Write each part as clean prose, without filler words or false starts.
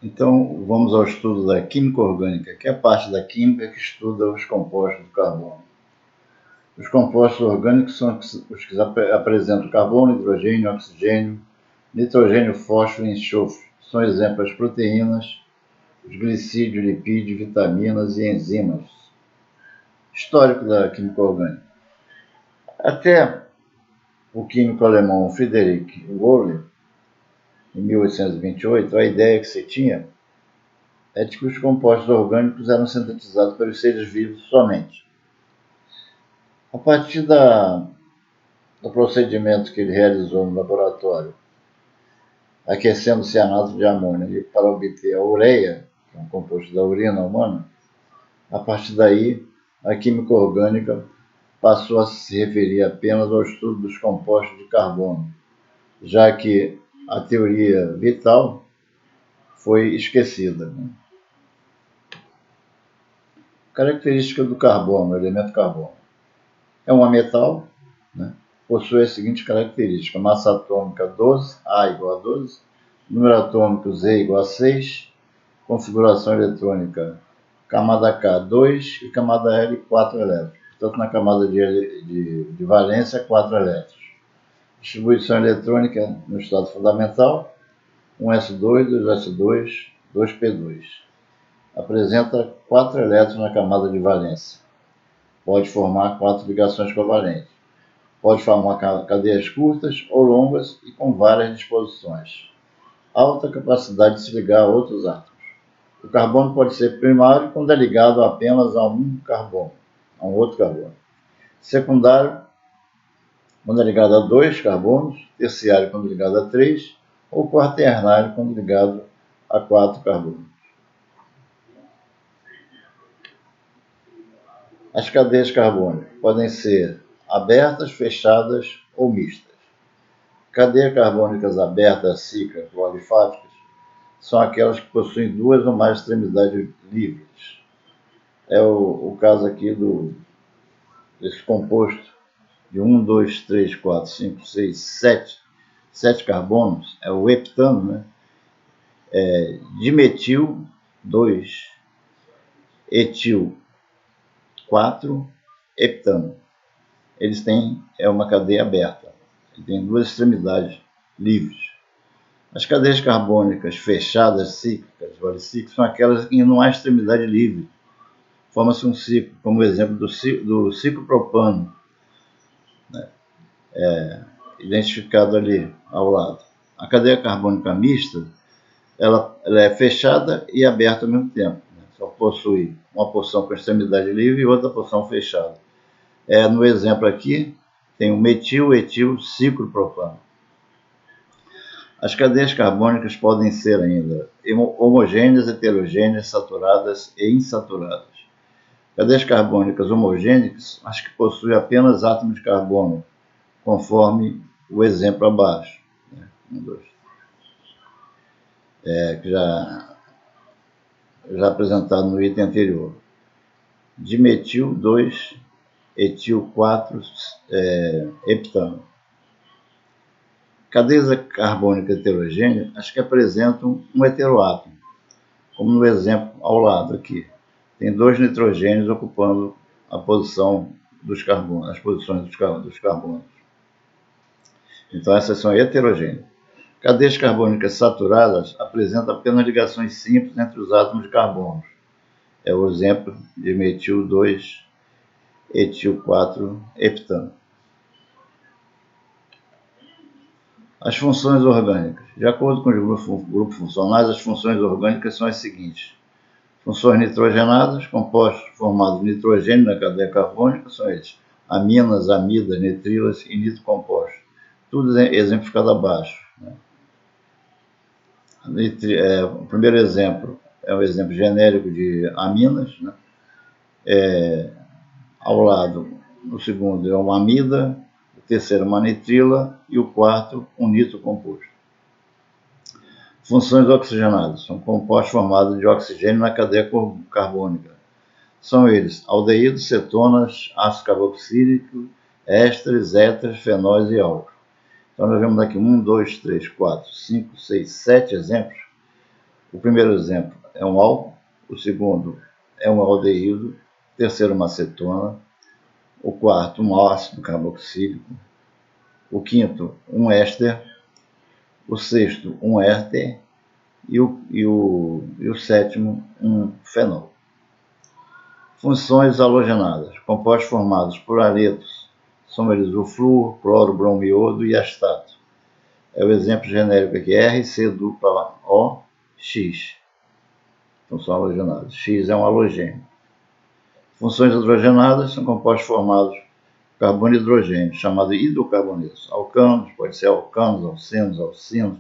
Então, vamos ao estudo da química orgânica, que é a parte da química que estuda os compostos do carbono. Os compostos orgânicos são os que apresentam carbono, hidrogênio, oxigênio, nitrogênio, fósforo e enxofre. São exemplos as proteínas, os glicídios, lipídios, vitaminas e enzimas. Histórico da química orgânica. Até o químico alemão Friedrich Wöhler, em 1828, a ideia que se tinha é de que os compostos orgânicos eram sintetizados pelos seres vivos somente. A partir do procedimento que ele realizou no laboratório, aquecendo o cianato de amônio para obter a ureia, que é um composto da urina humana, a partir daí a química orgânica passou a se referir apenas ao estudo dos compostos de carbono, já que a teoria vital foi esquecida. Característica do carbono, elemento carbono. É um ametal, possui as seguintes características: massa atômica 12, A igual a 12, número atômico Z igual a 6, configuração eletrônica camada K 2 e camada L 4 elétrons. Portanto, na camada de valência, 4 elétrons. Distribuição eletrônica no estado fundamental, 1s2, 2s2, 2p2. Apresenta 4 elétrons na camada de valência. Pode formar 4 ligações covalentes. Pode formar cadeias curtas ou longas e com várias disposições. Alta capacidade de se ligar a outros átomos. O carbono pode ser primário quando é ligado apenas a um carbono, a um outro carbono. Secundário quando é ligado a 2 carbonos. Terciário quando ligado a 3. Ou quaternário quando ligado a 4 carbonos. As cadeias carbônicas podem ser abertas, fechadas ou mistas. Cadeias carbônicas abertas, cíclicas ou alifáticas são aquelas que possuem 2 ou mais extremidades livres. É o caso aqui desse composto de 1, 2, 3, 4, 5, 6, 7 carbonos, é o heptano, dimetil 2, etil 4, heptano. Eles têm uma cadeia aberta, tem 2 extremidades livres. As cadeias carbônicas fechadas, cíclicas, policíclicas, são aquelas que não há extremidade livre. Forma-se um ciclo, como o exemplo do ciclopropano, identificado ali ao lado. A cadeia carbônica mista, ela é fechada e aberta ao mesmo tempo. Só possui uma porção com extremidade livre e outra porção fechada. No exemplo aqui, tem o metil, etil, ciclopropano. As cadeias carbônicas podem ser ainda homogêneas, heterogêneas, saturadas e insaturadas. Cadeias carbônicas homogêneas, as que possuem apenas átomos de carbono, conforme o exemplo abaixo. Que já apresentado no item anterior. Dimetil 2, etil 4, heptano. Cadeias carbônicas heterogêneas, as que apresentam um heteroátomo, como no exemplo ao lado aqui. Tem 2 nitrogênios ocupando a posição dos carbonos, as posições dos carbonos. Então, essas são heterogêneas. Cadeias carbônicas saturadas apresentam apenas ligações simples entre os átomos de carbono. É o exemplo de metil 2, etil 4, heptano. As funções orgânicas. De acordo com os grupos funcionais, as funções orgânicas são as seguintes. Funções nitrogenadas, compostos formados de nitrogênio na cadeia carbônica, são eles: aminas, amidas, nitrilas e nitrocompostos. Tudo exemplificado abaixo. O primeiro exemplo é um exemplo genérico de aminas. Ao lado, o segundo é uma amida, o terceiro uma nitrila e o quarto um nitrocomposto. Funções oxigenadas. São compostos formados de oxigênio na cadeia carbônica. São eles aldeídos, cetonas, ácido carboxílico, ésteres, éteres, fenóis e álcool. Então, nós vemos aqui 1, 2, 3, 4, 5, 6, 7 exemplos. O primeiro exemplo é um álcool, o segundo é um aldeído, o terceiro uma acetona, o quarto um ácido carboxílico, o quinto um éster, o sexto um éter e o sétimo um fenol. Funções halogenadas. Compostos formados por aretos são eles o flúor, cloro, bromo, iodo e astato. É o exemplo genérico aqui, RC2O, Então são halogenados. X é um halogênio. Funções hidrogenadas são compostos formados por carbono e hidrogênio, chamado hidrocarbonetos. Alcanos, pode ser alcanos, alcenos, alcinos,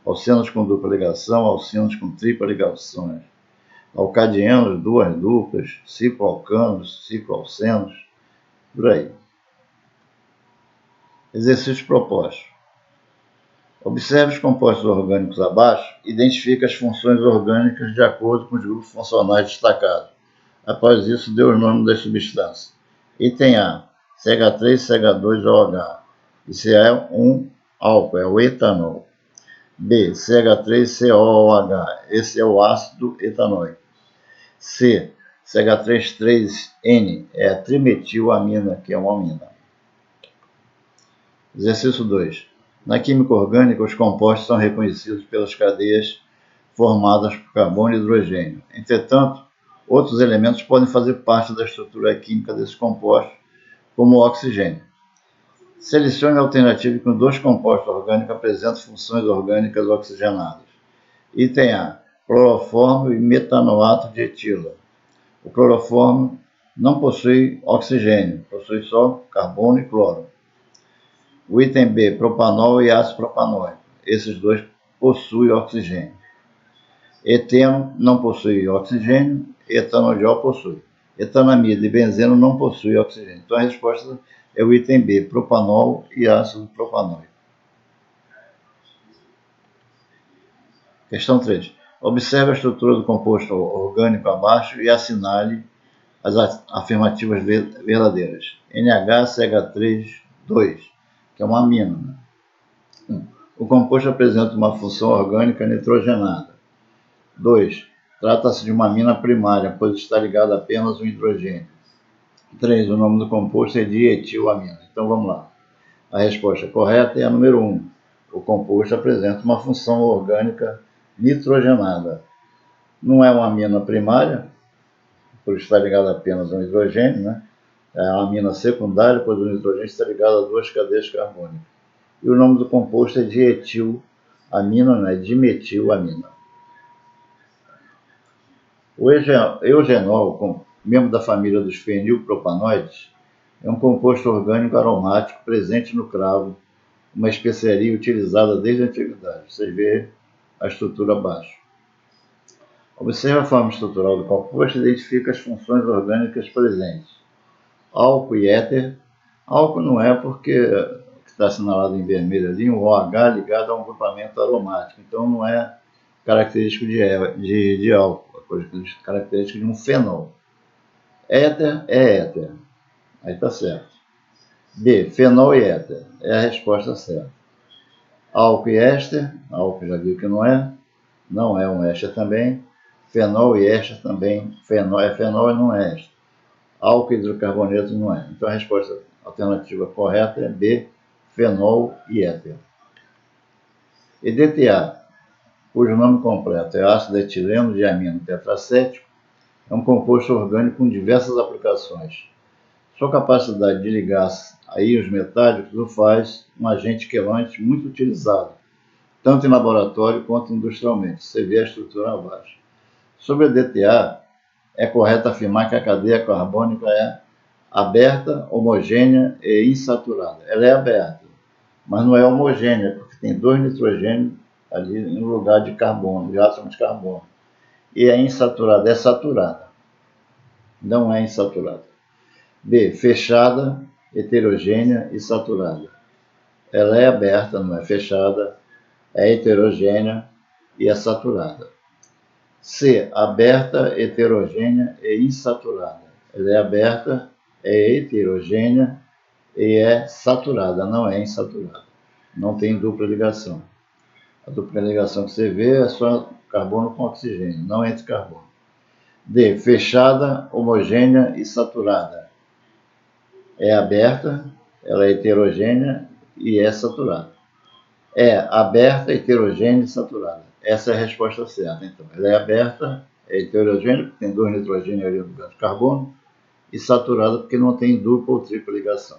alcenos com dupla ligação, alcinos com tripla ligações. Alcadianos, duas duplas, cicloalcanos, cicloalcenos, por aí. Exercício proposto. Observe os compostos orgânicos abaixo e identifique as funções orgânicas de acordo com os grupos funcionais destacados. Após isso, dê os nomes das substâncias. Item A, CH3, CH2OH. Isso é um álcool, é o etanol. B, CH3COOH. Esse é o ácido etanóico. C, CH33N, é a trimetilamina, que é uma amina. Exercício 2. Na química orgânica, os compostos são reconhecidos pelas cadeias formadas por carbono e hidrogênio. Entretanto, outros elementos podem fazer parte da estrutura química desses compostos, como o oxigênio. Selecione a alternativa com dois compostos orgânicos apresentam funções orgânicas oxigenadas. Item A, clorofórmio e metanoato de etila. O clorofórmio não possui oxigênio, possui só carbono e cloro. O item B, propanol e ácido propanóico. Esses dois possuem oxigênio. Eteno não possui oxigênio, etanodiol possui. Etanamida e benzeno não possuem oxigênio. Então a resposta é o item B, propanol e ácido propanóico. Questão 3. Observe a estrutura do composto orgânico abaixo e assinale as afirmativas verdadeiras. NHCH3,2, que é uma amina. O composto apresenta uma função orgânica nitrogenada. 2. Trata-se de uma amina primária, pois está ligada apenas ao hidrogênio. 3. O nome do composto é dietilamina. Então vamos lá. A resposta correta é a número 1. O composto apresenta uma função orgânica nitrogenada. Não é uma amina primária, por estar ligada apenas ao hidrogênio, né? É uma amina secundária, pois o nitrogênio está ligado a duas cadeias carbônicas. E o nome do composto é dietilamina, não é dimetilamina. O eugenol, membro da família dos fenilpropanoides, é um composto orgânico aromático presente no cravo, uma especiaria utilizada desde a antiguidade. Vocês veem a estrutura abaixo. Observe a forma estrutural do composto e identifica as funções orgânicas presentes. Álcool e éter. Álcool não é porque está assinalado em vermelho ali, um OH ligado a um grupamento aromático. Então não é característico de álcool, é característico de um fenol. Éter é éter. Aí está certo. B, fenol e éter. É a resposta certa. Álcool e éster. Álcool já viu que não é um éster também. Fenol e éster também. Fenol é fenol e não é éster. Álcool e hidrocarboneto não é. Então a resposta alternativa correta é B, fenol e éter. EDTA, cujo nome completo é ácido etileno diamino tetracético, é um composto orgânico com diversas aplicações. Sua capacidade de ligar íons metálicos o faz um agente quelante muito utilizado, tanto em laboratório quanto industrialmente. Você vê a estrutura abaixo. Sobre a DTA, é correto afirmar que a cadeia carbônica é aberta, homogênea e insaturada. Ela é aberta, mas não é homogênea, porque tem dois nitrogênios ali no lugar de carbono, de átomo de carbono. E é insaturada, é saturada. Não é insaturada. B, fechada, heterogênea e saturada. Ela é aberta, não é fechada, é heterogênea e é saturada. C, aberta, heterogênea e insaturada. Ela é aberta, é heterogênea e é saturada, não é insaturada. Não tem dupla ligação. A dupla ligação que você vê é só carbono com oxigênio, não entre carbono. D, fechada, homogênea e saturada. É aberta, ela é heterogênea e é saturada. É aberta, heterogênea e saturada. Essa é a resposta certa, então. Ela é aberta, é heterogênea, porque tem 2 nitrogênios ali no lugar de carbono, e saturada porque não tem dupla ou tripla ligação.